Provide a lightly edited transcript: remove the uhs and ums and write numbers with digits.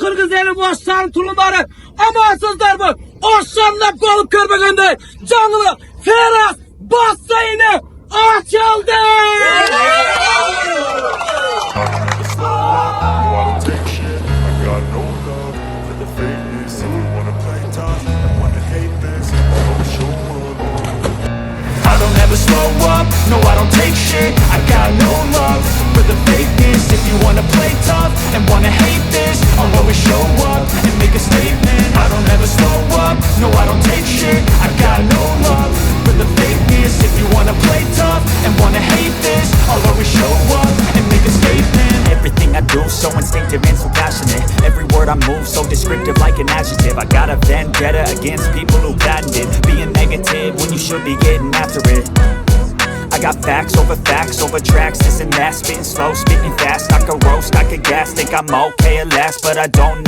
Kırgız eli boşların tulumları amansızlar bu. Oşanlap olup görmegende canlı Feras Basseyni açıldı. Slow up, no I don't take shit. I got no love for the fakeness. If you wanna play tough and wanna hate this, I'll always show up and make a statement. I don't ever slow up, no I don't take shit. I got no love for the fakeness. If you wanna play tough and wanna hate this, I'll always show up and make a statement. Everything I do so instinctive and so passionate. Every word I move so descriptive like an adjective. I got a vendetta against people who patented being negative when you should be getting after it. I got facts over tracks, this and that. Spitting slow, spitting fast, I could roast, I could gas. Think I'm okay at last, but I don't